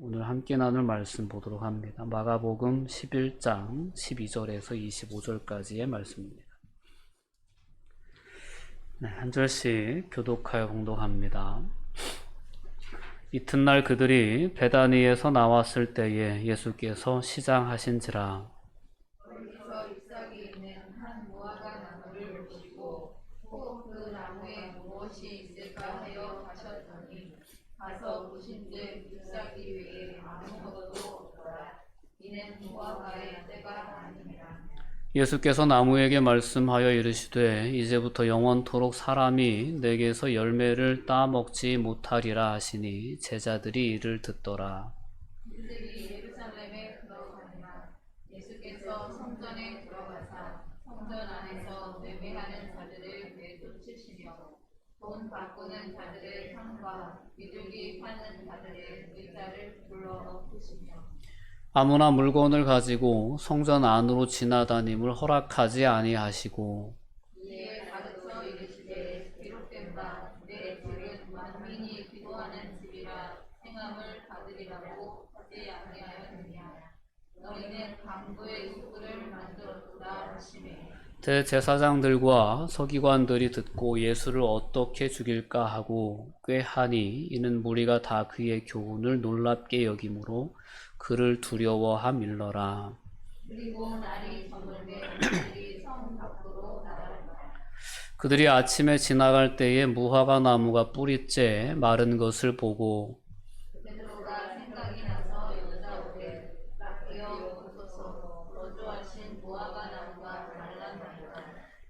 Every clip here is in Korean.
오늘 함께 나눌 말씀 보도록 합니다. 마가복음 11장 12절에서 25절까지의 말씀입니다. 한 절씩 교독하여 봉독합니다. 이튿날 그들이 베다니에서 나왔을 때에 예수께서 시장하신지라. 거기서 잎사귀 있는 한 무화과 나무를 보시고 혹 그 나무에 무엇이 있을까 하여 가셨더니 가서 보신즉 잎사귀 외에 아무것도 없더라. 이는 무화과의 때가 아니니라. 예수께서 나무에게 말씀하여 이르시되 이제부터 영원토록 사람이 내게서 열매를 따먹지 못하리라 하시니 제자들이 이를 듣더라. 그들이 예루살렘에 들어가니라. 예수께서 성전에 들어가사 성전 안에서 매매하는 자들을 내쫓으시며 돈 바꾸는 자들의 상과 비둘기 파는 자들의 의자를 불러엎으시며 아무나 물건을 가지고 성전 안으로 지나다님을 허락하지 아니하시고 이에 가르쳐 이르시되 기록된 바 내 집은 만민이 기도하는 집이라 행함을 받으리라고 하지 아니하였느냐. 너희는 강도의 입구를 만들었다 하시매 대제사장들과 서기관들이 듣고 예수를 어떻게 죽일까 하고 꾀하니 이는 무리가 다 그의 교훈을 놀랍게 여김으로 그를 두려워함일러라. 그리고 날이 저물매 그들이 성 밖으로 나가니라. 그들이 아침에 지나갈 때에 무화과 나무가 뿌리째 마른 것을 보고 베드로가 생각이 나서 여자오되 락기어 보소서 거주하신 무화과 나무가 말랐나이다.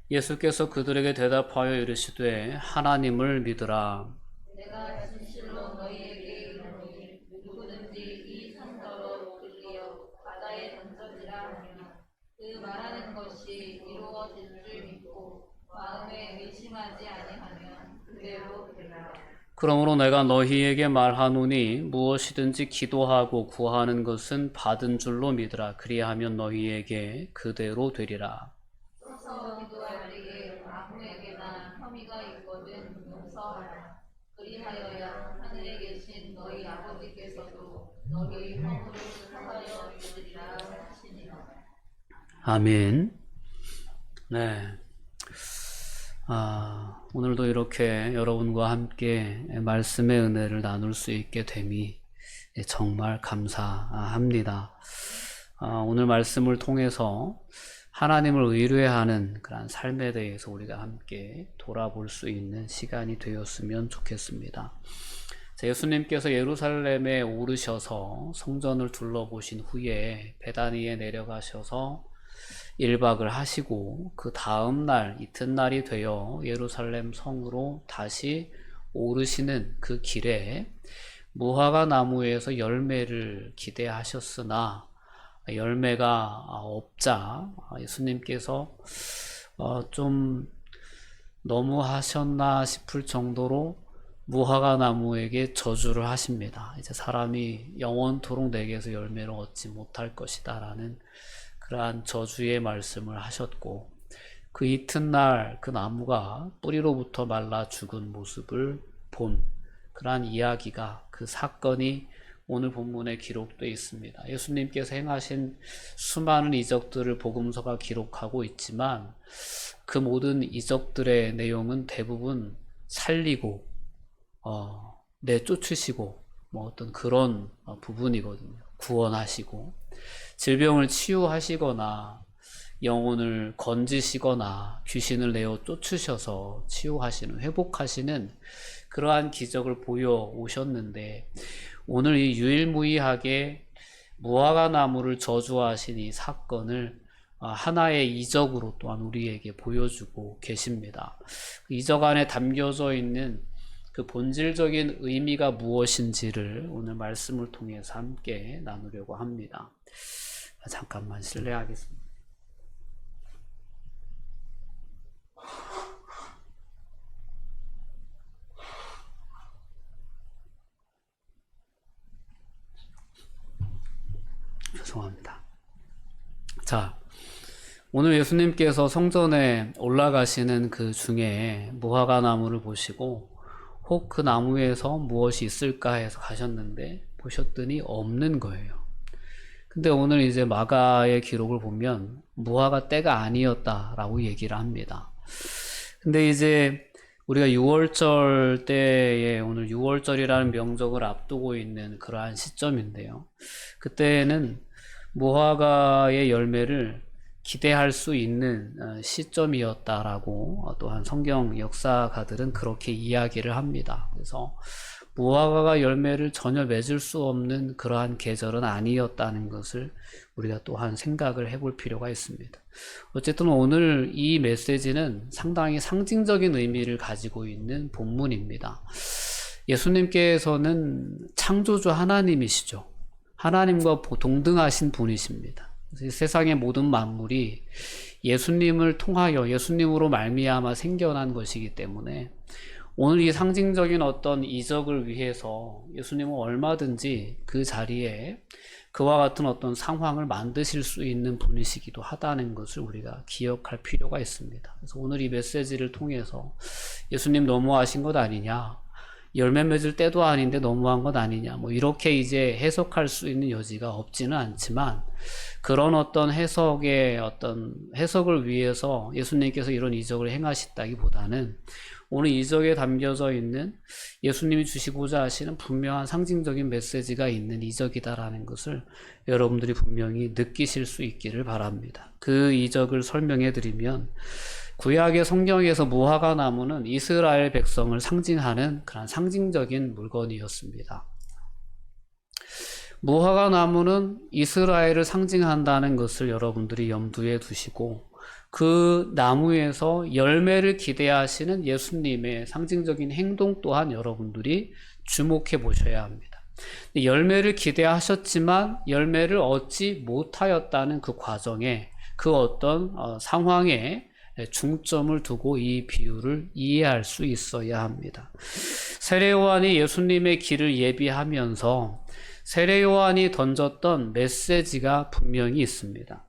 예수께서 그들에게 대답하여 이르시되 하나님을 믿으라. 내가 진실로 너희에게 이르노니 누구든지 이 성더러 끌리어 바다에 던져지라 하면 그 말하는 것이 이루어질 줄 믿고 마음에 의심하지 아니하면 그대로 되리라. 그러므로 내가 너희에게 말하노니 무엇이든지 기도하고 구하는 것은 받은 줄로 믿으라. 그리하면 너희에게 그대로 되리라. 서서 기도할 때에 아무에게나 혐의가 있거든 용서하라. 그리하여야 하늘에 계신 너희 아버지께서도 너희 허물을 사하여 주시리라 하시니라. 아멘. 네. 오늘도 이렇게 여러분과 함께 말씀의 은혜를 나눌 수 있게 됨이 정말 감사합니다. 오늘 말씀을 통해서 하나님을 의뢰하는 그런 삶에 대해서 우리가 함께 돌아볼 수 있는 시간이 되었으면 좋겠습니다. 예수님께서 예루살렘에 오르셔서 성전을 둘러보신 후에 베다니에 내려가셔서 1박을 하시고 그 다음 날 이튿날이 되어 예루살렘 성으로 다시 오르시는 그 길에 무화과 나무에서 열매를 기대하셨으나 열매가 없자 예수님께서 좀 너무 하셨나 싶을 정도로 무화과 나무에게 저주를 하십니다. 이제 사람이 영원토록 내게서 열매를 얻지 못할 것이다 라는 그러한 저주의 말씀을 하셨고 그 이튿날 그 나무가 뿌리로부터 말라 죽은 모습을 본 그러한 이야기가 그 사건이 오늘 본문에 기록되어 있습니다. 예수님께서 행하신 수많은 이적들을 복음서가 기록하고 있지만 그 모든 이적들의 내용은 대부분 살리고 내쫓으시고 어떤 그런 부분이거든요. 구원하시고 질병을 치유하시거나 영혼을 건지시거나 귀신을 내어 쫓으셔서 치유하시는 회복하시는 그러한 기적을 보여 오셨는데 오늘 이 유일무이하게 무화과 나무를 저주하신 이 사건을 하나의 이적으로 또한 우리에게 보여주고 계십니다. 그 이적 안에 담겨져 있는 그 본질적인 의미가 무엇인지를 오늘 말씀을 통해서 함께 나누려고 합니다. 잠깐만 실례하겠습니다. 죄송합니다. 자, 오늘 예수님께서 성전에 올라가시는 그 중에 무화과 나무를 보시고 혹 그 나무에서 무엇이 있을까 해서 가셨는데 보셨더니 없는 거예요. 근데 오늘 이제 마가의 기록을 보면 무화과 때가 아니었다라고 얘기를 합니다. 근데 이제 우리가 6월절 때에 오늘 6월절이라는 명절을 앞두고 있는 그러한 시점인데요. 그때는 무화과의 열매를 기대할 수 있는 시점이었다라고 또한 성경 역사가들은 그렇게 이야기를 합니다. 그래서 무화과가 열매를 전혀 맺을 수 없는 그러한 계절은 아니었다는 것을 우리가 또한 생각을 해볼 필요가 있습니다. 어쨌든 오늘 이 메시지는 상당히 상징적인 의미를 가지고 있는 본문입니다. 예수님께서는 창조주 하나님이시죠. 하나님과 동등하신 분이십니다. 세상의 모든 만물이 예수님을 통하여 예수님으로 말미암아 생겨난 것이기 때문에 오늘 이 상징적인 어떤 이적을 위해서 예수님은 얼마든지 그 자리에 그와 같은 어떤 상황을 만드실 수 있는 분이시기도 하다는 것을 우리가 기억할 필요가 있습니다. 그래서 오늘 이 메시지를 통해서 예수님 너무하신 것 아니냐, 열매 맺을 때도 아닌데 너무한 것 아니냐, 뭐 이렇게 이제 해석할 수 있는 여지가 없지는 않지만 그런 어떤 해석을 위해서 예수님께서 이런 이적을 행하셨다기보다는 오늘 이적에 담겨져 있는 예수님이 주시고자 하시는 분명한 상징적인 메시지가 있는 이적이다라는 것을 여러분들이 분명히 느끼실 수 있기를 바랍니다. 그 이적을 설명해 드리면 구약의 성경에서 무화과 나무는 이스라엘 백성을 상징하는 그런 상징적인 물건이었습니다. 무화과 나무는 이스라엘을 상징한다는 것을 여러분들이 염두에 두시고 그 나무에서 열매를 기대하시는 예수님의 상징적인 행동 또한 여러분들이 주목해 보셔야 합니다. 열매를 기대하셨지만 열매를 얻지 못하였다는 그 과정에 그 어떤 상황에 중점을 두고 이 비유를 이해할 수 있어야 합니다. 세례 요한이 예수님의 길을 예비하면서 세례 요한이 던졌던 메시지가 분명히 있습니다.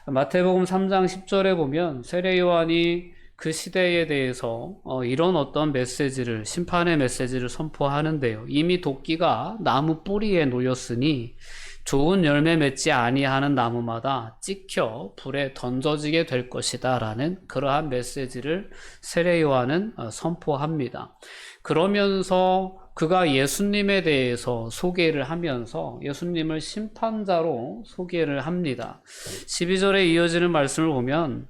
마태복음 3장 10절에 보면 세례 요한이 그 시대에 대해서 이런 어떤 메시지를, 심판의 메시지를 선포하는데요. 이미 도끼가 나무 뿌리에 놓였으니 좋은 열매 맺지 아니하는 나무마다 찍혀 불에 던져지게 될 것이다 라는 그러한 메시지를 세례 요한은 선포합니다. 그러면서 그가 예수님에 대해서 소개를 하면서 예수님을 심판자로 소개를 합니다. 12절에 이어지는 말씀을 보면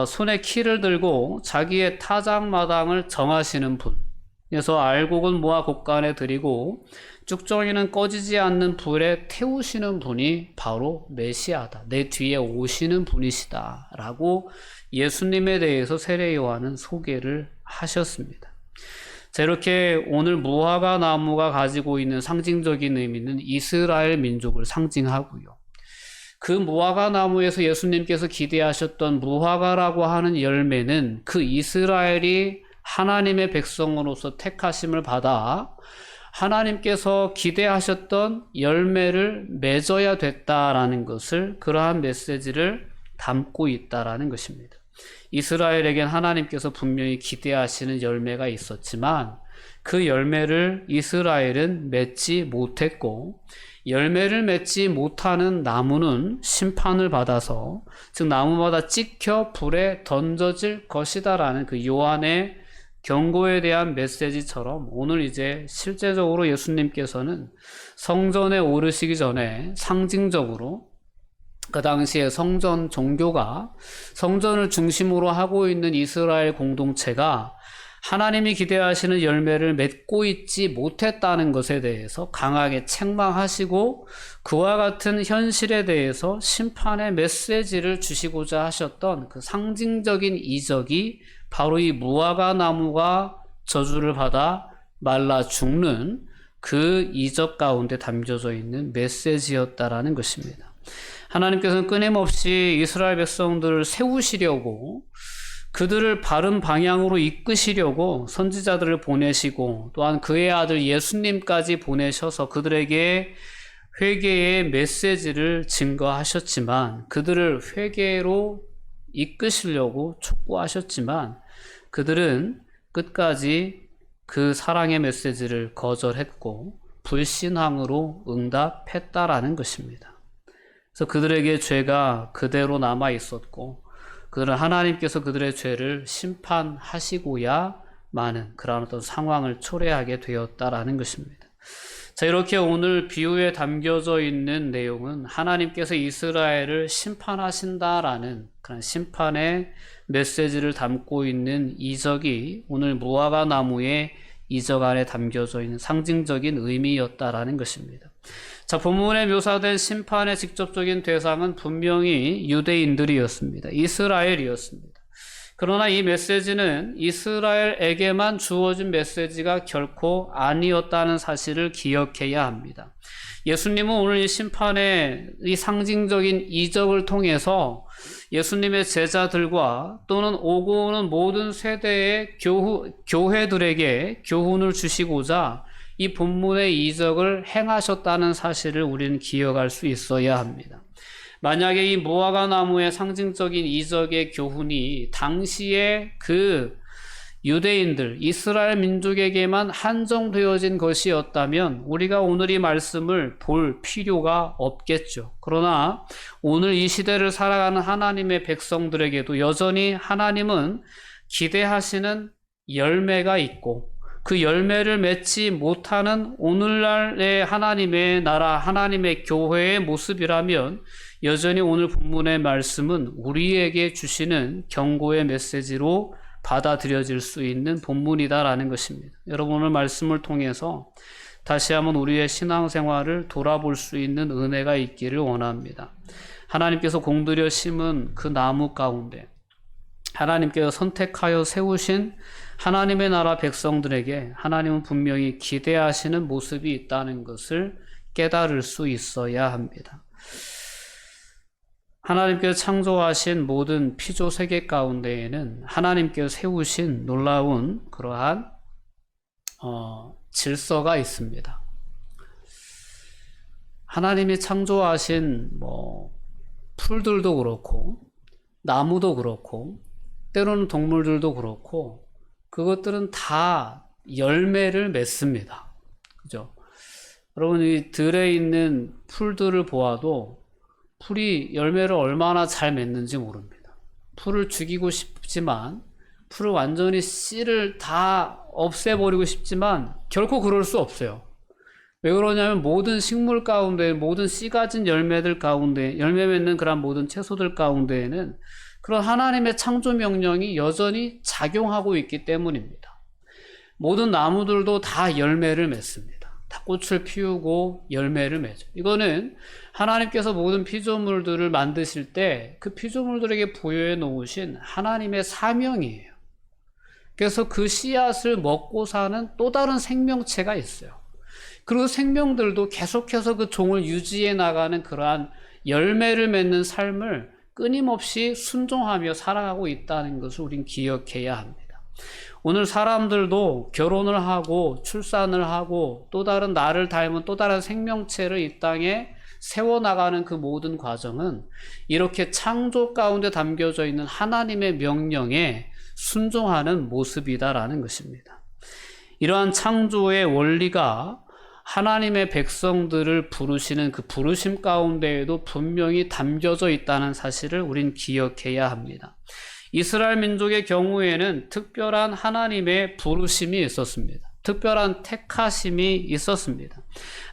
손에 키를 들고 자기의 타작마당을 정하시는 분, 그래서 알곡은 모아 곳간에 들이고 쭉정이는 꺼지지 않는 불에 태우시는 분이 바로 메시아다, 내 뒤에 오시는 분이시다 라고 예수님에 대해서 세례 요한은 소개를 하셨습니다. 자, 이렇게 오늘 무화과 나무가 가지고 있는 상징적인 의미는 이스라엘 민족을 상징하고요. 그 무화과 나무에서 예수님께서 기대하셨던 무화과라고 하는 열매는 그 이스라엘이 하나님의 백성으로서 택하심을 받아 하나님께서 기대하셨던 열매를 맺어야 됐다라는 것을, 그러한 메시지를 담고 있다라는 것입니다. 이스라엘에겐 하나님께서 분명히 기대하시는 열매가 있었지만 그 열매를 이스라엘은 맺지 못했고, 열매를 맺지 못하는 나무는 심판을 받아서, 즉 나무마다 찍혀 불에 던져질 것이다 라는 그 요한의 경고에 대한 메시지처럼 오늘 이제 실제적으로 예수님께서는 성전에 오르시기 전에 상징적으로 그 당시에 성전 종교가, 성전을 중심으로 하고 있는 이스라엘 공동체가 하나님이 기대하시는 열매를 맺고 있지 못했다는 것에 대해서 강하게 책망하시고 그와 같은 현실에 대해서 심판의 메시지를 주시고자 하셨던 그 상징적인 이적이 바로 이 무화과 나무가 저주를 받아 말라 죽는 그 이적 가운데 담겨져 있는 메시지였다라는 것입니다. 하나님께서는 끊임없이 이스라엘 백성들을 세우시려고, 그들을 바른 방향으로 이끄시려고 선지자들을 보내시고 또한 그의 아들 예수님까지 보내셔서 그들에게 회개의 메시지를 증거하셨지만, 그들을 회개로 이끄시려고 촉구하셨지만 그들은 끝까지 그 사랑의 메시지를 거절했고 불신앙으로 응답했다라는 것입니다. 그래서 그들에게 죄가 그대로 남아 있었고 그들은 하나님께서 그들의 죄를 심판하시고야 마는 그런 어떤 상황을 초래하게 되었다라는 것입니다. 자, 이렇게 오늘 비유에 담겨져 있는 내용은 하나님께서 이스라엘을 심판하신다라는 그런 심판의 메시지를 담고 있는 이적이 오늘 무화과 나무의 이적 안에 담겨져 있는 상징적인 의미였다라는 것입니다. 자, 본문에 묘사된 심판의 직접적인 대상은 분명히 유대인들이었습니다. 이스라엘이었습니다. 그러나 이 메시지는 이스라엘에게만 주어진 메시지가 결코 아니었다는 사실을 기억해야 합니다. 예수님은 오늘 이 심판의 이 상징적인 이적을 통해서 예수님의 제자들과 또는 오고 오는 모든 세대의 교회들에게 교훈을 주시고자 이 본문의 이적을 행하셨다는 사실을 우리는 기억할 수 있어야 합니다. 만약에 이 무화과 나무의 상징적인 이적의 교훈이 당시에 그 유대인들, 이스라엘 민족에게만 한정되어진 것이었다면 우리가 오늘 이 말씀을 볼 필요가 없겠죠. 그러나 오늘 이 시대를 살아가는 하나님의 백성들에게도 여전히 하나님은 기대하시는 열매가 있고 그 열매를 맺지 못하는 오늘날의 하나님의 나라, 하나님의 교회의 모습이라면 여전히 오늘 본문의 말씀은 우리에게 주시는 경고의 메시지로 받아들여질 수 있는 본문이다라는 것입니다. 여러분 오늘 말씀을 통해서 다시 한번 우리의 신앙생활을 돌아볼 수 있는 은혜가 있기를 원합니다. 하나님께서 공들여 심은 그 나무 가운데 하나님께서 선택하여 세우신 하나님의 나라 백성들에게 하나님은 분명히 기대하시는 모습이 있다는 것을 깨달을 수 있어야 합니다. 하나님께서 창조하신 모든 피조 세계 가운데에는 하나님께서 세우신 놀라운 그러한 질서가 있습니다. 하나님이 창조하신 풀들도 그렇고 나무도 그렇고 때로는 동물들도 그렇고 그것들은 다 열매를 맺습니다. 그죠? 여러분 이 들에 있는 풀들을 보아도 풀이 열매를 얼마나 잘 맺는지 모릅니다. 풀을 죽이고 싶지만 풀을 완전히 씨를 다 없애버리고 싶지만 결코 그럴 수 없어요. 왜 그러냐면 모든 식물 가운데 모든 씨 가진 열매들 가운데 열매 맺는 그런 모든 채소들 가운데에는 그런 하나님의 창조 명령이 여전히 작용하고 있기 때문입니다. 모든 나무들도 다 열매를 맺습니다. 다 꽃을 피우고 열매를 맺어요. 이거는 하나님께서 모든 피조물들을 만드실 때 그 피조물들에게 부여해 놓으신 하나님의 사명이에요. 그래서 그 씨앗을 먹고 사는 또 다른 생명체가 있어요. 그리고 생명들도 계속해서 그 종을 유지해 나가는 그러한 열매를 맺는 삶을 끊임없이 순종하며 살아가고 있다는 것을 우린 기억해야 합니다. 오늘 사람들도 결혼을 하고 출산을 하고 또 다른 나를 닮은 또 다른 생명체를 이 땅에 세워나가는 그 모든 과정은 이렇게 창조 가운데 담겨져 있는 하나님의 명령에 순종하는 모습이다라는 것입니다. 이러한 창조의 원리가 하나님의 백성들을 부르시는 그 부르심 가운데에도 분명히 담겨져 있다는 사실을 우린 기억해야 합니다. 이스라엘 민족의 경우에는 특별한 하나님의 부르심이 있었습니다. 특별한 택하심이 있었습니다.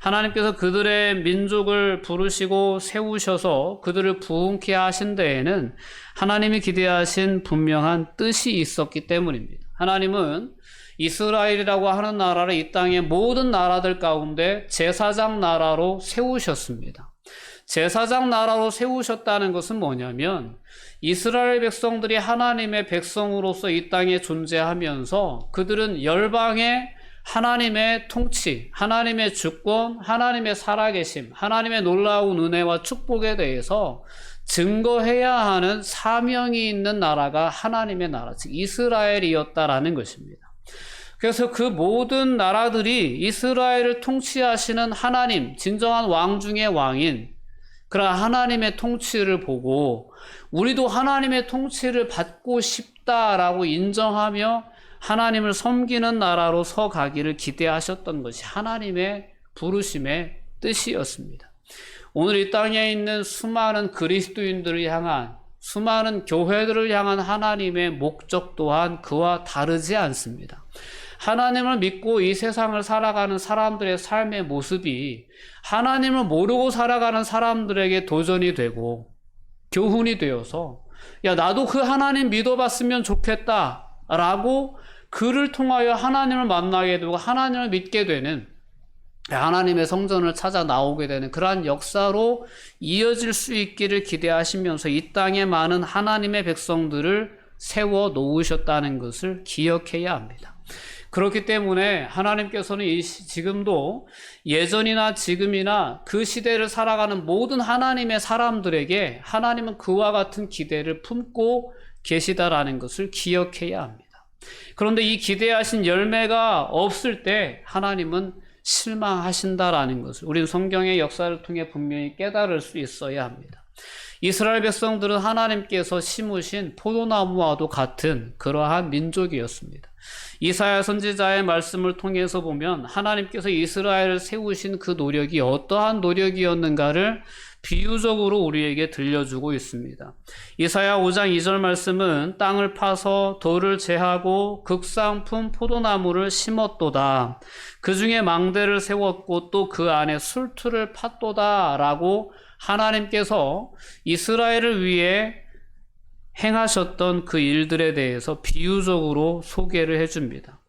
하나님께서 그들의 민족을 부르시고 세우셔서 그들을 부흥케 하신 데에는 하나님이 기대하신 분명한 뜻이 있었기 때문입니다. 하나님은 이스라엘이라고 하는 나라를 이 땅의 모든 나라들 가운데 제사장 나라로 세우셨습니다. 제사장 나라로 세우셨다는 것은 뭐냐면 이스라엘 백성들이 하나님의 백성으로서 이 땅에 존재하면서 그들은 열방의 하나님의 통치, 하나님의 주권, 하나님의 살아계심, 하나님의 놀라운 은혜와 축복에 대해서 증거해야 하는 사명이 있는 나라가 하나님의 나라, 즉 이스라엘이었다라는 것입니다. 그래서 그 모든 나라들이 이스라엘을 통치하시는 하나님, 진정한 왕 중의 왕인 그러나 하나님의 통치를 보고 우리도 하나님의 통치를 받고 싶다라고 인정하며 하나님을 섬기는 나라로 서가기를 기대하셨던 것이 하나님의 부르심의 뜻이었습니다. 오늘 이 땅에 있는 수많은 그리스도인들을 향한, 수많은 교회들을 향한 하나님의 목적 또한 그와 다르지 않습니다. 하나님을 믿고 이 세상을 살아가는 사람들의 삶의 모습이 하나님을 모르고 살아가는 사람들에게 도전이 되고 교훈이 되어서, 야, 나도 그 하나님 믿어봤으면 좋겠다 라고 그를 통하여 하나님을 만나게 되고 하나님을 믿게 되는, 하나님의 성전을 찾아 나오게 되는 그러한 역사로 이어질 수 있기를 기대하시면서 이 땅에 많은 하나님의 백성들을 세워 놓으셨다는 것을 기억해야 합니다. 그렇기 때문에 하나님께서는 지금도 예전이나 지금이나 그 시대를 살아가는 모든 하나님의 사람들에게 하나님은 그와 같은 기대를 품고 계시다라는 것을 기억해야 합니다. 그런데 이 기대하신 열매가 없을 때 하나님은 실망하신다라는 것을 우리는 성경의 역사를 통해 분명히 깨달을 수 있어야 합니다. 이스라엘 백성들은 하나님께서 심으신 포도나무와도 같은 그러한 민족이었습니다. 이사야 선지자의 말씀을 통해서 보면 하나님께서 이스라엘을 세우신 그 노력이 어떠한 노력이었는가를 비유적으로 우리에게 들려주고 있습니다. 이사야 5장 2절 말씀은 땅을 파서 돌을 제하고 극상품 포도나무를 심었도다. 그 중에 망대를 세웠고 또 그 안에 술틀을 팠도다 라고 하나님께서 이스라엘을 위해 행하셨던 그 일들에 대해서 비유적으로 소개를 해줍니다.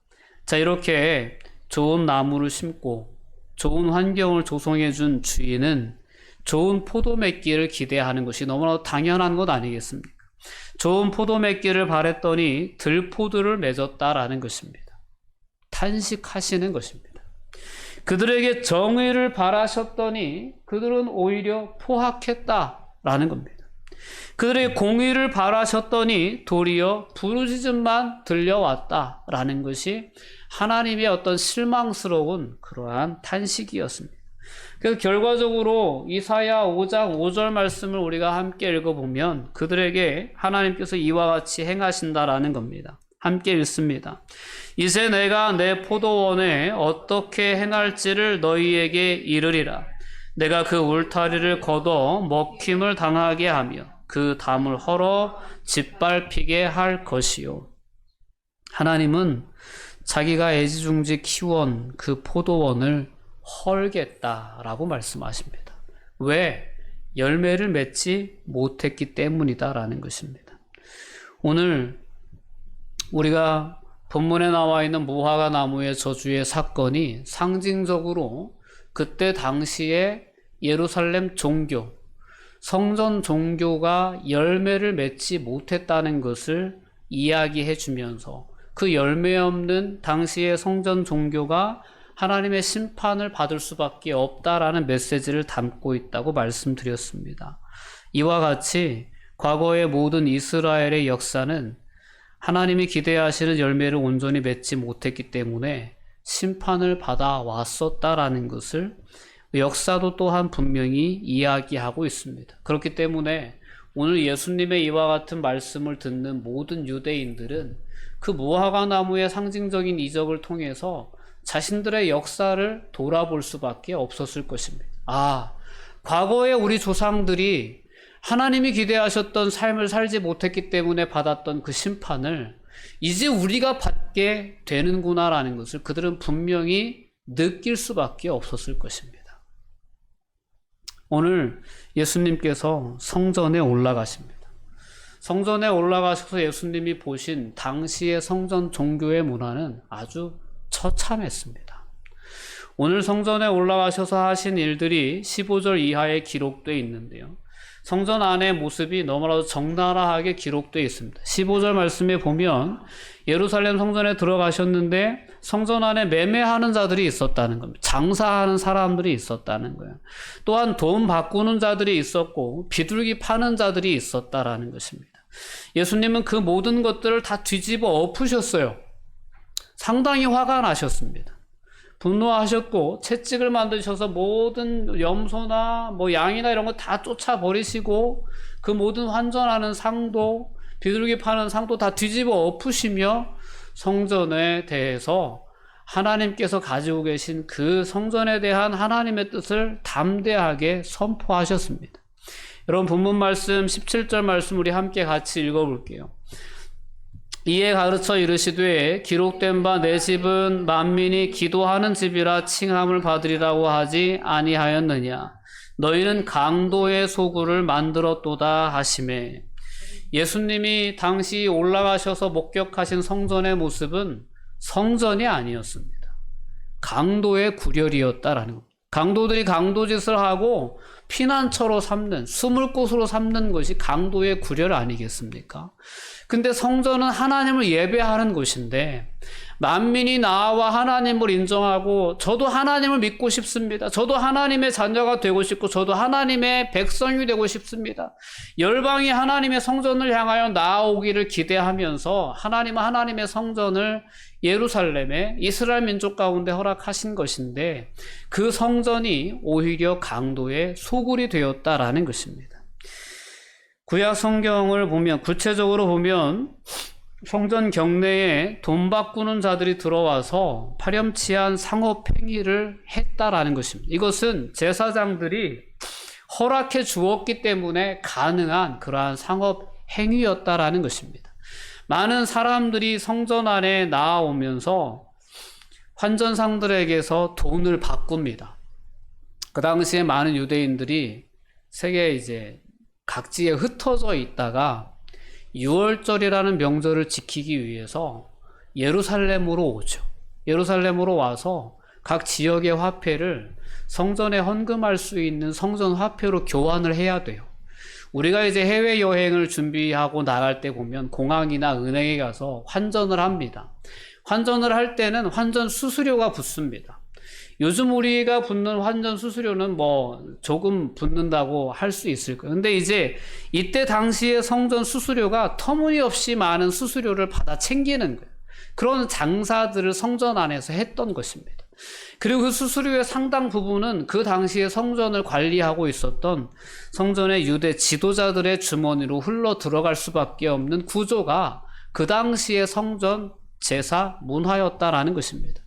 자, 이렇게 좋은 나무를 심고 좋은 환경을 조성해 준 주인은 좋은 포도 맺기를 기대하는 것이 너무나 당연한 것 아니겠습니까? 좋은 포도 맺기를 바랬더니 들포도를 맺었다라는 것입니다. 탄식하시는 것입니다. 그들에게 정의를 바라셨더니 그들은 오히려 포악했다라는 겁니다. 그들의 공의를 바라셨더니 도리어 부르짖음만 들려왔다라는 것이 하나님의 어떤 실망스러운 그러한 탄식이었습니다. 그래서 결과적으로 이사야 5장 5절 말씀을 우리가 함께 읽어보면 그들에게 하나님께서 이와 같이 행하신다라는 겁니다. 함께 읽습니다. 이제 내가 내 포도원에 어떻게 행할지를 너희에게 이르리라. 내가 그 울타리를 걷어 먹힘을 당하게 하며 그 담을 헐어 짓밟히게 할 것이요. 하나님은 자기가 애지중지 키워온 그 포도원을 헐겠다라고 말씀하십니다. 왜? 열매를 맺지 못했기 때문이다라는 것입니다. 오늘 우리가 본문에 나와 있는 무화과 나무의 저주의 사건이 상징적으로 그때 당시에 예루살렘 종교, 성전 종교가 열매를 맺지 못했다는 것을 이야기해 주면서 그 열매 없는 당시의 성전 종교가 하나님의 심판을 받을 수밖에 없다라는 메시지를 담고 있다고 말씀드렸습니다. 이와 같이 과거의 모든 이스라엘의 역사는 하나님이 기대하시는 열매를 온전히 맺지 못했기 때문에 심판을 받아왔었다라는 것을 역사도 또한 분명히 이야기하고 있습니다. 그렇기 때문에 오늘 예수님의 이와 같은 말씀을 듣는 모든 유대인들은 그 무화과 나무의 상징적인 이적을 통해서 자신들의 역사를 돌아볼 수밖에 없었을 것입니다. 과거에 우리 조상들이 하나님이 기대하셨던 삶을 살지 못했기 때문에 받았던 그 심판을 이제 우리가 받게 되는구나라는 것을 그들은 분명히 느낄 수밖에 없었을 것입니다. 오늘 예수님께서 성전에 올라가십니다. 성전에 올라가셔서 예수님이 보신 당시의 성전 종교의 문화는 아주 처참했습니다. 오늘 성전에 올라가셔서 하신 일들이 15절 이하에 기록되어 있는데요. 성전 안의 모습이 너무나도 적나라하게 기록되어 있습니다. 15절 말씀에 보면 예루살렘 성전에 들어가셨는데 성전 안에 매매하는 자들이 있었다는 겁니다. 장사하는 사람들이 있었다는 거예요. 또한 돈 바꾸는 자들이 있었고 비둘기 파는 자들이 있었다라는 것입니다. 예수님은 그 모든 것들을 다 뒤집어 엎으셨어요. 상당히 화가 나셨습니다. 분노하셨고 채찍을 만드셔서 모든 염소나 양이나 이런 거 다 쫓아버리시고 그 모든 환전하는 상도, 비둘기 파는 상도 다 뒤집어 엎으시며 성전에 대해서 하나님께서 가지고 계신 그 성전에 대한 하나님의 뜻을 담대하게 선포하셨습니다. 여러분 본문 말씀 17절 말씀 우리 함께 같이 읽어볼게요. 이에 가르쳐 이르시되 기록된 바 내 집은 만민이 기도하는 집이라 칭함을 받으리라고 하지 아니하였느냐. 너희는 강도의 소굴을 만들었도다 하시매. 예수님이 당시 올라가셔서 목격하신 성전의 모습은 성전이 아니었습니다. 강도의 구렬이었다라는 겁니다. 강도들이 강도짓을 하고 피난처로 삼는, 숨을 곳으로 삼는 것이 강도의 구렬 아니겠습니까? 근데 성전은 하나님을 예배하는 곳인데 만민이 나와 하나님을 인정하고 저도 하나님을 믿고 싶습니다. 저도 하나님의 자녀가 되고 싶고 저도 하나님의 백성이 되고 싶습니다. 열방이 하나님의 성전을 향하여 나아오기를 기대하면서 하나님은 하나님의 성전을 예루살렘에 이스라엘 민족 가운데 허락하신 것인데 그 성전이 오히려 강도의 소굴이 되었다라는 것입니다. 구약 성경을 보면 구체적으로 보면 성전 경내에 돈 바꾸는 자들이 들어와서 파렴치한 상업 행위를 했다라는 것입니다. 이것은 제사장들이 허락해 주었기 때문에 가능한 그러한 상업 행위였다라는 것입니다. 많은 사람들이 성전 안에 나아오면서 환전상들에게서 돈을 바꿉니다. 그 당시에 많은 유대인들이 세계 이제 각지에 흩어져 있다가 6월절이라는 명절을 지키기 위해서 예루살렘으로 오죠. 예루살렘으로 와서 각 지역의 화폐를 성전에 헌금할 수 있는 성전 화폐로 교환을 해야 돼요. 우리가 이제 해외여행을 준비하고 나갈 때 보면 공항이나 은행에 가서 환전을 합니다. 환전을 할 때는 환전 수수료가 붙습니다. 요즘 우리가 붙는 환전 수수료는 뭐 조금 붙는다고 할 수 있을 거예요. 근데 이제 이때 당시에 성전 수수료가 터무니없이 많은 수수료를 받아 챙기는 거예요. 그런 장사들을 성전 안에서 했던 것입니다. 그리고 그 수수료의 상당 부분은 그 당시에 성전을 관리하고 있었던 성전의 유대 지도자들의 주머니로 흘러 들어갈 수밖에 없는 구조가 그 당시의 성전 제사 문화였다라는 것입니다.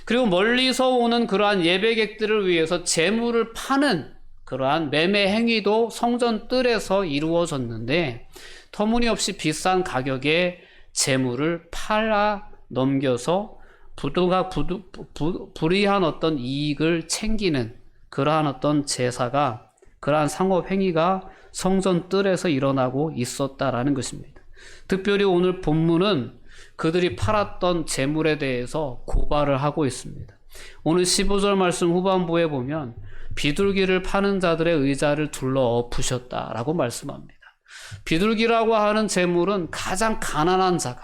그리고 멀리서 오는 그러한 예배객들을 위해서 재물을 파는 그러한 매매 행위도 성전 뜰에서 이루어졌는데 터무니없이 비싼 가격에 재물을 팔아 넘겨서 불이한 어떤 이익을 챙기는 그러한 어떤 제사가 그러한 상업 행위가 성전 뜰에서 일어나고 있었다라는 것입니다. 특별히 오늘 본문은 그들이 팔았던 재물에 대해서 고발을 하고 있습니다. 오늘 15절 말씀 후반부에 보면 비둘기를 파는 자들의 의자를 둘러 엎으셨다라고 말씀합니다. 비둘기라고 하는 재물은 가장 가난한 자가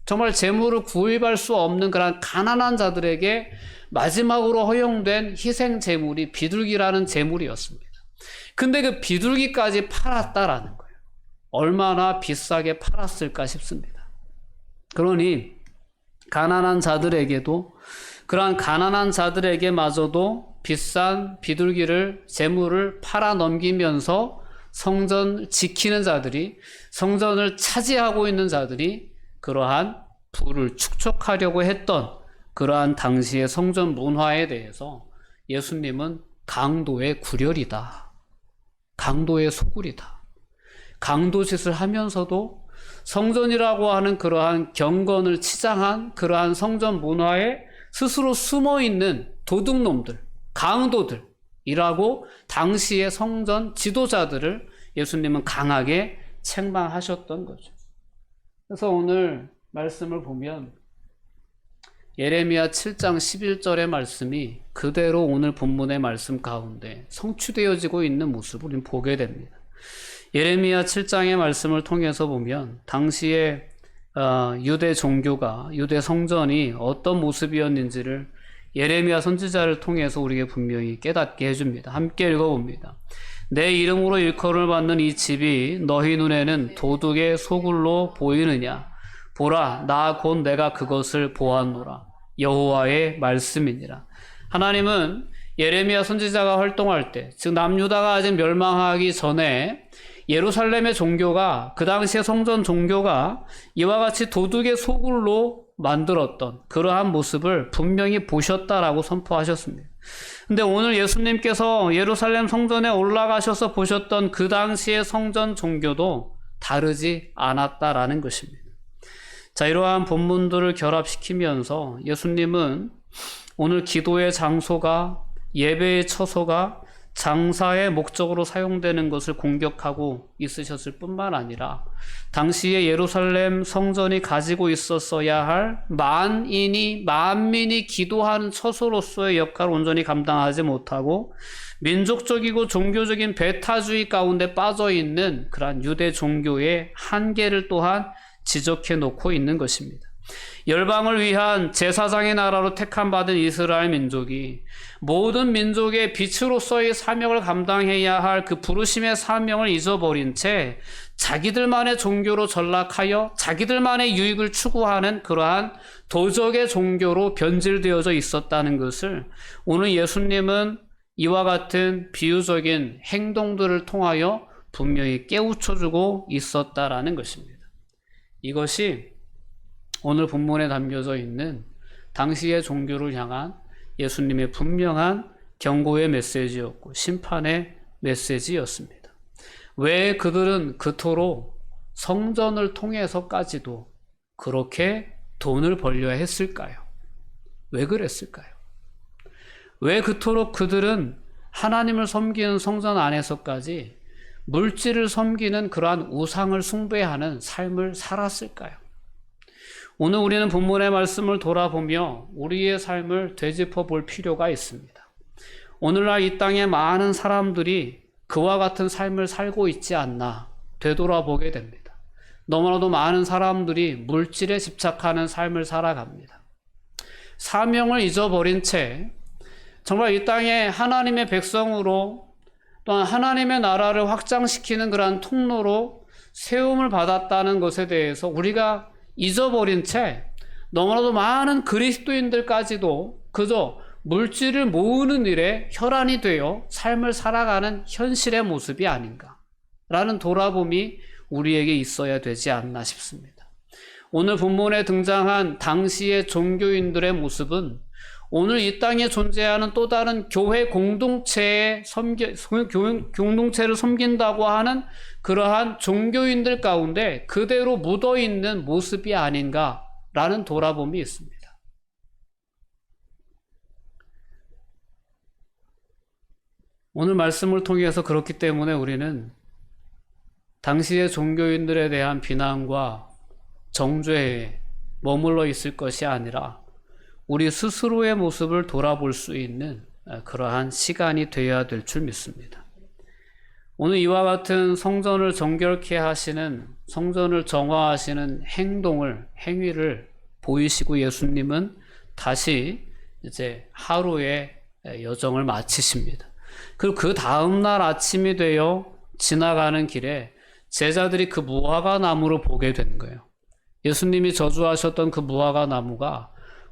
정말 재물을 구입할 수 없는 그런 가난한 자들에게 마지막으로 허용된 희생 재물이 비둘기라는 재물이었습니다. 근데 그 비둘기까지 팔았다라는 거예요. 얼마나 비싸게 팔았을까 싶습니다. 그러니 가난한 자들에게도 그러한 가난한 자들에게마저도 비싼 비둘기를 재물을 팔아 넘기면서 성전 지키는 자들이 성전을 차지하고 있는 자들이 그러한 부를 축적하려고 했던 그러한 당시의 성전 문화에 대해서 예수님은 강도의 구렬이다. 강도의 소굴이다. 강도짓을 하면서도 성전이라고 하는 그러한 경건을 치장한 그러한 성전 문화에 스스로 숨어있는 도둑놈들, 강도들이라고 당시의 성전 지도자들을 예수님은 강하게 책망하셨던 거죠. 그래서 오늘 말씀을 보면 예레미야 7장 11절의 말씀이 그대로 오늘 본문의 말씀 가운데 성취되어지고 있는 모습을 우리는 보게 됩니다. 예레미야 7장의 말씀을 통해서 보면 당시에 유대 종교가 유대 성전이 어떤 모습이었는지를 예레미야 선지자를 통해서 우리에게 분명히 깨닫게 해줍니다. 함께 읽어봅니다. 내 이름으로 일컬음을 받는 이 집이 너희 눈에는 도둑의 소굴로 보이느냐? 보라, 나 곧 내가 그것을 보았노라. 여호와의 말씀이니라. 하나님은 예레미야 선지자가 활동할 때, 즉 남유다가 아직 멸망하기 전에 예루살렘의 종교가 그 당시의 성전 종교가 이와 같이 도둑의 소굴로 만들었던 그러한 모습을 분명히 보셨다라고 선포하셨습니다. 근데 오늘 예수님께서 예루살렘 성전에 올라가셔서 보셨던 그 당시의 성전 종교도 다르지 않았다라는 것입니다. 자, 이러한 본문들을 결합시키면서 예수님은 오늘 기도의 장소가, 예배의 처소가 장사의 목적으로 사용되는 것을 공격하고 있으셨을 뿐만 아니라 당시에 예루살렘 성전이 가지고 있었어야 할 만민이 기도하는 처소로서의 역할을 온전히 감당하지 못하고 민족적이고 종교적인 배타주의 가운데 빠져있는 그러한 유대 종교의 한계를 또한 지적해 놓고 있는 것입니다. 열방을 위한 제사장의 나라로 택함받은 이스라엘 민족이 모든 민족의 빛으로서의 사명을 감당해야 할 그 부르심의 사명을 잊어버린 채 자기들만의 종교로 전락하여 자기들만의 유익을 추구하는 그러한 도적의 종교로 변질되어져 있었다는 것을 오늘 예수님은 이와 같은 비유적인 행동들을 통하여 분명히 깨우쳐주고 있었다라는 것입니다. 이것이 오늘 본문에 담겨져 있는 당시의 종교를 향한 예수님의 분명한 경고의 메시지였고 심판의 메시지였습니다. 왜 그들은 그토록 성전을 통해서까지도 그렇게 돈을 벌려야 했을까요? 왜 그랬을까요? 왜 그토록 그들은 하나님을 섬기는 성전 안에서까지 물질을 섬기는 그러한 우상을 숭배하는 삶을 살았을까요? 오늘 우리는 본문의 말씀을 돌아보며 우리의 삶을 되짚어 볼 필요가 있습니다. 오늘날 이 땅에 많은 사람들이 그와 같은 삶을 살고 있지 않나 되돌아보게 됩니다. 너무나도 많은 사람들이 물질에 집착하는 삶을 살아갑니다. 사명을 잊어버린 채 정말 이 땅에 하나님의 백성으로 또한 하나님의 나라를 확장시키는 그러한 통로로 세움을 받았다는 것에 대해서 우리가 잊어버린 채 너무나도 많은 그리스도인들까지도 그저 물질을 모으는 일에 혈안이 되어 삶을 살아가는 현실의 모습이 아닌가라는 돌아봄이 우리에게 있어야 되지 않나 싶습니다. 오늘 본문에 등장한 당시의 종교인들의 모습은 오늘 이 땅에 존재하는 또 다른 교회 공동체를 섬긴다고 하는 그러한 종교인들 가운데 그대로 묻어있는 모습이 아닌가라는 돌아봄이 있습니다. 오늘 말씀을 통해서 그렇기 때문에 우리는 당시의 종교인들에 대한 비난과 정죄에 머물러 있을 것이 아니라 우리 스스로의 모습을 돌아볼 수 있는 그러한 시간이 되어야 될 줄 믿습니다. 오늘 이와 같은 성전을 정결케 하시는, 성전을 정화하시는 행위를 보이시고 예수님은 다시 이제 하루의 여정을 마치십니다. 그리고 그 다음날 아침이 되어 지나가는 길에 제자들이 그 무화과 나무를 보게 된 거예요. 예수님이 저주하셨던 그 무화과 나무가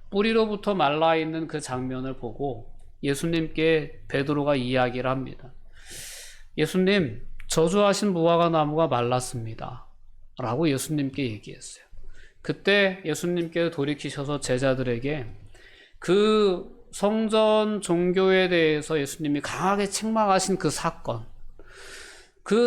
뿌리로부터 말라있는 그 장면을 보고 예수님께 베드로가 이야기를 합니다. 예수님, 저주하신 무화과 나무가 말랐습니다 라고 예수님께 얘기했어요. 그때 예수님께 돌이키셔서 제자들에게 그 성전 종교에 대해서 예수님이 강하게 책망하신 그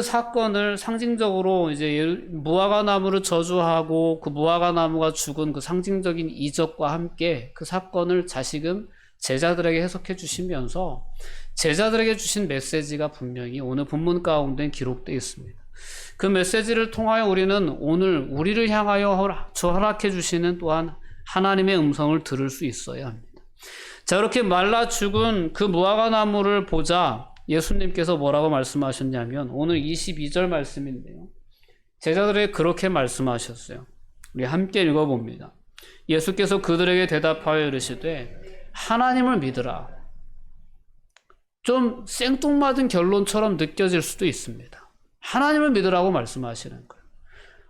사건을 상징적으로 이제 무화과 나무를 저주하고 그 무화과 나무가 죽은 그 상징적인 이적과 함께 그 사건을 다시금 제자들에게 해석해 주시면서 제자들에게 주신 메시지가 분명히 오늘 본문 가운데 기록되어 있습니다. 그 메시지를 통하여 우리는 오늘 우리를 향하여 허락해 주시는 또한 하나님의 음성을 들을 수 있어야 합니다. 자, 이렇게 말라 죽은 그 무화과 나무를 보자 예수님께서 뭐라고 말씀하셨냐면 오늘 22절 말씀인데요. 제자들에게 그렇게 말씀하셨어요. 우리 함께 읽어봅니다. 예수께서 그들에게 대답하여 이르시되 하나님을 믿으라. 좀 생뚱맞은 결론처럼 느껴질 수도 있습니다. 하나님을 믿으라고 말씀하시는 거예요.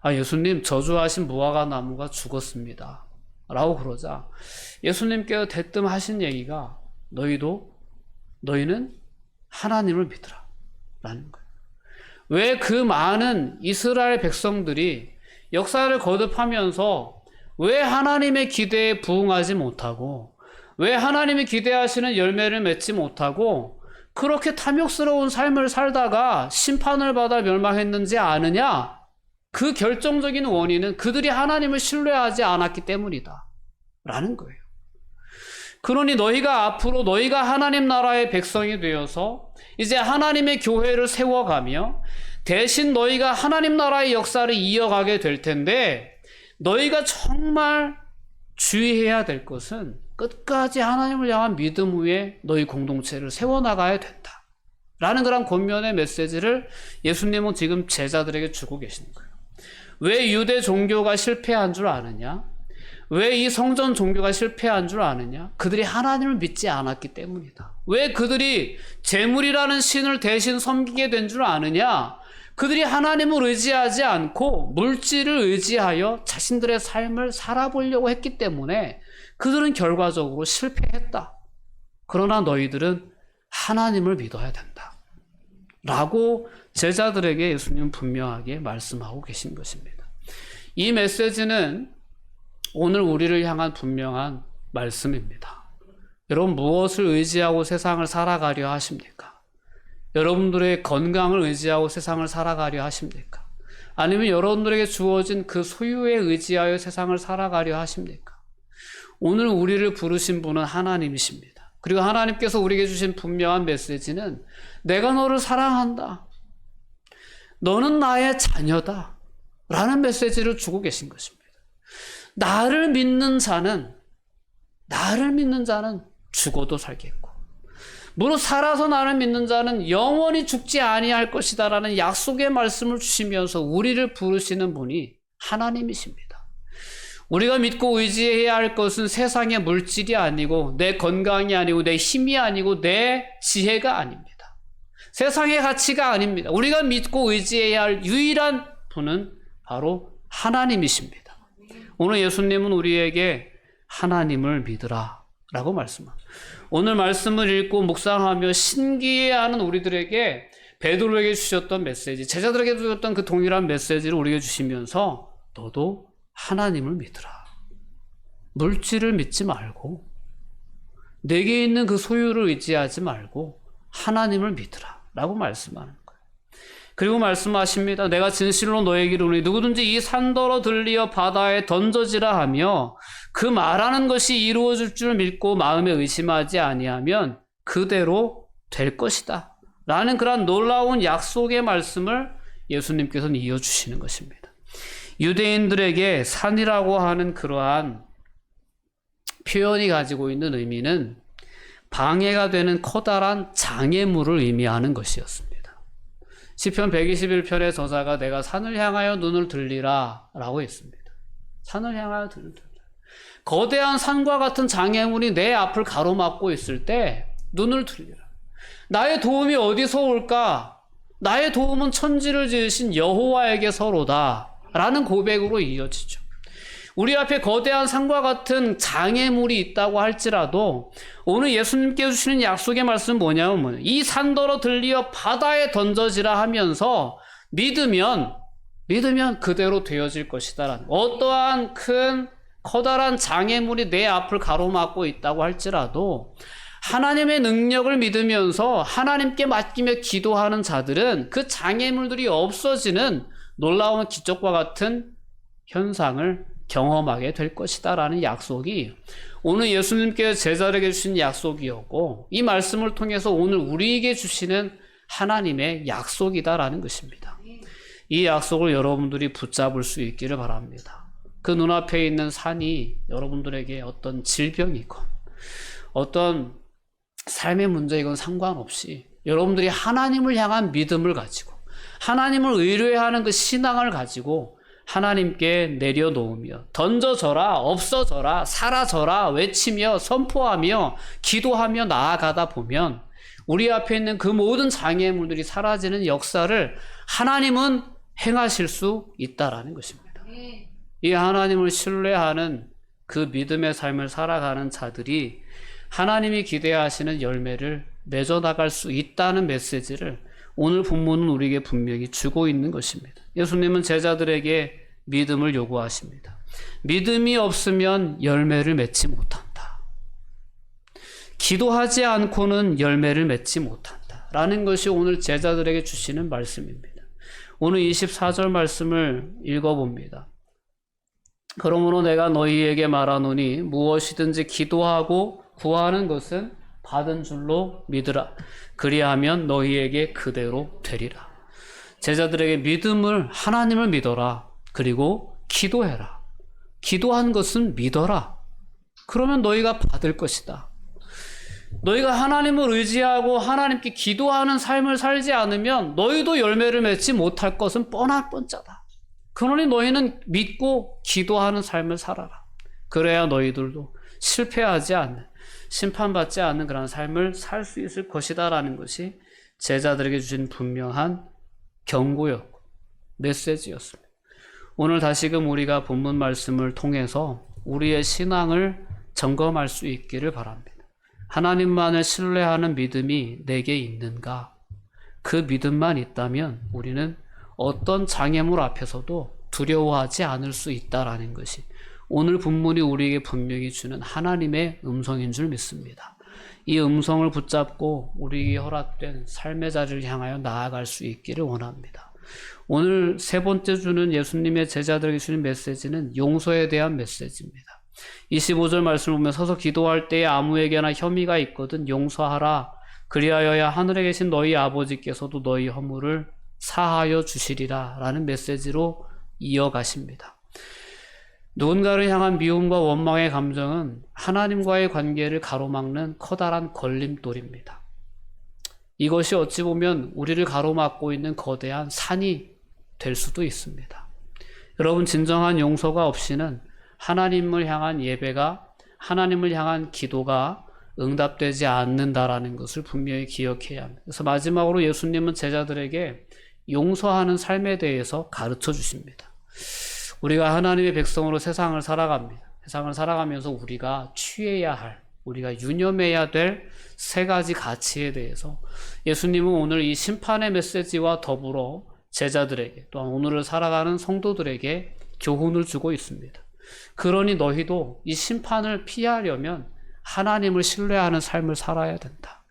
아, 예수님 저주하신 무화과 나무가 죽었습니다 라고 그러자 예수님께서 대뜸 하신 얘기가 너희는 하나님을 믿으라 라는 거예요. 왜 그 많은 이스라엘 백성들이 역사를 거듭하면서 왜 하나님의 기대에 부응하지 못하고 왜 하나님이 기대하시는 열매를 맺지 못하고 그렇게 탐욕스러운 삶을 살다가 심판을 받아 멸망했는지 아느냐? 그 결정적인 원인은 그들이 하나님을 신뢰하지 않았기 때문이다 라는 거예요. 그러니 너희가 앞으로 너희가 하나님 나라의 백성이 되어서 이제 하나님의 교회를 세워가며 대신 너희가 하나님 나라의 역사를 이어가게 될 텐데 너희가 정말 주의해야 될 것은 끝까지 하나님을 향한 믿음 위에 너희 공동체를 세워나가야 된다 라는 그런 권면의 메시지를 예수님은 지금 제자들에게 주고 계시는 거예요. 왜 유대 종교가 실패한 줄 아느냐? 왜 이 성전 종교가 실패한 줄 아느냐? 그들이 하나님을 믿지 않았기 때문이다. 왜 그들이 재물이라는 신을 대신 섬기게 된 줄 아느냐? 그들이 하나님을 의지하지 않고 물질을 의지하여 자신들의 삶을 살아보려고 했기 때문에 그들은 결과적으로 실패했다. 그러나 너희들은 하나님을 믿어야 된다 라고 제자들에게 예수님은 분명하게 말씀하고 계신 것입니다. 이 메시지는 오늘 우리를 향한 분명한 말씀입니다. 여러분, 무엇을 의지하고 세상을 살아가려 하십니까? 여러분들의 건강을 의지하고 세상을 살아가려 하십니까? 아니면 여러분들에게 주어진 그 소유에 의지하여 세상을 살아가려 하십니까? 오늘 우리를 부르신 분은 하나님이십니다. 그리고 하나님께서 우리에게 주신 분명한 메시지는 내가 너를 사랑한다. 너는 나의 자녀다. 라는 메시지를 주고 계신 것입니다. 나를 믿는 자는 죽어도 살겠고 무릇 살아서 나를 믿는 자는 영원히 죽지 아니할 것이다 라는 약속의 말씀을 주시면서 우리를 부르시는 분이 하나님이십니다. 우리가 믿고 의지해야 할 것은 세상의 물질이 아니고 내 건강이 아니고 내 힘이 아니고 내 지혜가 아닙니다. 세상의 가치가 아닙니다. 우리가 믿고 의지해야 할 유일한 분은 바로 하나님이십니다. 오늘 예수님은 우리에게 하나님을 믿으라 라고 말씀합니다. 오늘 말씀을 읽고 묵상하며 신기해하는 우리들에게 베드로에게 주셨던 메시지, 제자들에게 주셨던 그 동일한 메시지를 우리에게 주시면서 너도 하나님을 믿으라. 물질을 믿지 말고 내게 있는 그 소유를 의지하지 말고 하나님을 믿으라 라고 말씀하는 거예요. 그리고 말씀하십니다. 내가 진실로 너에게 이르노니 누구든지 이 산더러 들리어 바다에 던져지라 하며 그 말하는 것이 이루어질 줄 믿고 마음에 의심하지 아니하면 그대로 될 것이다 라는 그런 놀라운 약속의 말씀을 예수님께서는 이어주시는 것입니다. 유대인들에게 산이라고 하는 그러한 표현이 가지고 있는 의미는 방해가 되는 커다란 장애물을 의미하는 것이었습니다. 시편 121편의 저자가 내가 산을 향하여 눈을 들리라 라고 했습니다. 산을 향하여 눈을 들리라. 거대한 산과 같은 장애물이 내 앞을 가로막고 있을 때 눈을 들리라. 나의 도움이 어디서 올까? 나의 도움은 천지를 지으신 여호와에게서로다 라는 고백으로 이어지죠. 우리 앞에 거대한 산과 같은 장애물이 있다고 할지라도 오늘 예수님께 주시는 약속의 말씀은 뭐냐면 이 산더러 들리어 바다에 던져지라 하면서 믿으면 그대로 되어질 것이다. 어떠한 큰 커다란 장애물이 내 앞을 가로막고 있다고 할지라도 하나님의 능력을 믿으면서 하나님께 맡기며 기도하는 자들은 그 장애물들이 없어지는 놀라운 기적과 같은 현상을 경험하게 될 것이다 라는 약속이 오늘 예수님께서 제자들에게 주신 약속이었고 이 말씀을 통해서 오늘 우리에게 주시는 하나님의 약속이다 라는 것입니다. 이 약속을 여러분들이 붙잡을 수 있기를 바랍니다. 그 눈앞에 있는 산이 여러분들에게 어떤 질병이건 어떤 삶의 문제이건 상관없이 여러분들이 하나님을 향한 믿음을 가지고 하나님을 의뢰하는 그 신앙을 가지고 하나님께 내려놓으며 던져져라, 없어져라, 사라져라 외치며 선포하며 기도하며 나아가다 보면 우리 앞에 있는 그 모든 장애물들이 사라지는 역사를 하나님은 행하실 수 있다라는 것입니다. 이 하나님을 신뢰하는 그 믿음의 삶을 살아가는 자들이 하나님이 기대하시는 열매를 맺어나갈 수 있다는 메시지를 오늘 본문은 우리에게 분명히 주고 있는 것입니다. 예수님은 제자들에게 믿음을 요구하십니다. 믿음이 없으면 열매를 맺지 못한다. 기도하지 않고는 열매를 맺지 못한다. 라는 것이 오늘 제자들에게 주시는 말씀입니다. 오늘 24절 말씀을 읽어봅니다. 그러므로 내가 너희에게 말하노니 무엇이든지 기도하고 구하는 것은 받은 줄로 믿으라. 그리하면 너희에게 그대로 되리라. 제자들에게 믿음을, 하나님을 믿어라. 그리고 기도해라. 기도한 것은 믿어라. 그러면 너희가 받을 것이다. 너희가 하나님을 의지하고 하나님께 기도하는 삶을 살지 않으면 너희도 열매를 맺지 못할 것은 뻔할 뻔짜다. 그러니 너희는 믿고 기도하는 삶을 살아라. 그래야 너희들도 실패하지 않는, 심판받지 않는 그런 삶을 살 수 있을 것이다 라는 것이 제자들에게 주신 분명한 경고였고 메시지였습니다. 오늘 다시금 우리가 본문 말씀을 통해서 우리의 신앙을 점검할 수 있기를 바랍니다. 하나님만을 신뢰하는 믿음이 내게 있는가? 그 믿음만 있다면 우리는 어떤 장애물 앞에서도 두려워하지 않을 수 있다라는 것이 오늘 본문이 우리에게 분명히 주는 하나님의 음성인 줄 믿습니다. 이 음성을 붙잡고 우리에게 허락된 삶의 자리를 향하여 나아갈 수 있기를 원합니다. 오늘 세 번째 주는 예수님의 제자들에게 주는 메시지는 용서에 대한 메시지입니다. 25절 말씀을 보면 서서 기도할 때에 아무에게나 혐의가 있거든 용서하라. 그리하여야 하늘에 계신 너희 아버지께서도 너희 허물을 사하여 주시리라 라는 메시지로 이어가십니다. 누군가를 향한 미움과 원망의 감정은 하나님과의 관계를 가로막는 커다란 걸림돌입니다. 이것이 어찌 보면 우리를 가로막고 있는 거대한 산이 될 수도 있습니다. 여러분, 진정한 용서가 없이는 하나님을 향한 예배가, 하나님을 향한 기도가 응답되지 않는다라는 것을 분명히 기억해야 합니다. 그래서 마지막으로 예수님은 제자들에게 용서하는 삶에 대해서 가르쳐 주십니다. 우리가 하나님의 백성으로 세상을 살아갑니다. 세상을 살아가면서 우리가 취해야 할, 우리가 유념해야 될 세 가지 가치에 대해서 예수님은 오늘 이 심판의 메시지와 더불어 제자들에게, 또한 오늘을 살아가는 성도들에게 교훈을 주고 있습니다. 그러니 너희도 이 심판을 피하려면 하나님을 신뢰하는 삶을 살아야 된다.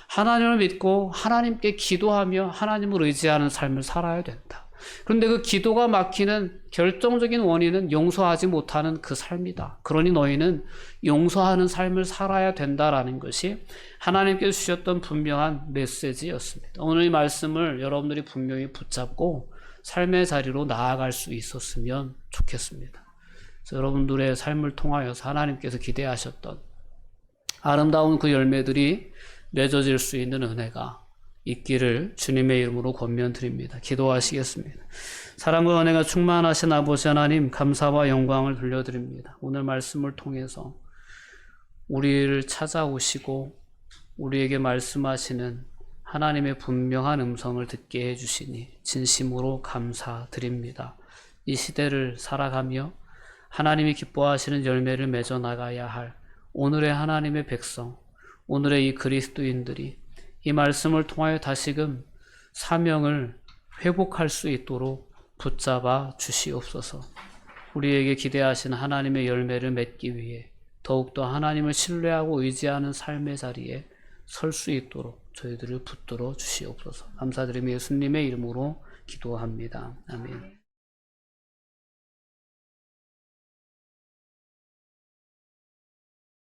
하나님을 믿고 하나님께 기도하며 하나님을 의지하는 삶을 살아야 된다. 그런데 그 기도가 막히는 결정적인 원인은 용서하지 못하는 그 삶이다. 그러니 너희는 용서하는 삶을 살아야 된다라는 것이 하나님께서 주셨던 분명한 메시지였습니다. 오늘 이 말씀을 여러분들이 분명히 붙잡고 삶의 자리로 나아갈 수 있었으면 좋겠습니다. 그래서 여러분들의 삶을 통하여서 하나님께서 기대하셨던 아름다운 그 열매들이 맺어질 수 있는 은혜가 있기를 주님의 이름으로 권면드립니다. 기도하시겠습니다. 사랑과 은혜가 충만하신 아버지 하나님, 감사와 영광을 돌려드립니다. 오늘 말씀을 통해서 우리를 찾아오시고 우리에게 말씀하시는 하나님의 분명한 음성을 듣게 해주시니 진심으로 감사드립니다. 이 시대를 살아가며 하나님이 기뻐하시는 열매를 맺어 나가야 할 오늘의 하나님의 백성, 오늘의 이 그리스도인들이 이 말씀을 통하여 다시금 사명을 회복할 수 있도록 붙잡아 주시옵소서. 우리에게 기대하신 하나님의 열매를 맺기 위해 더욱더 하나님을 신뢰하고 의지하는 삶의 자리에 설 수 있도록 저희들을 붙들어 주시옵소서. 감사드리며 예수님의 이름으로 기도합니다. 아멘.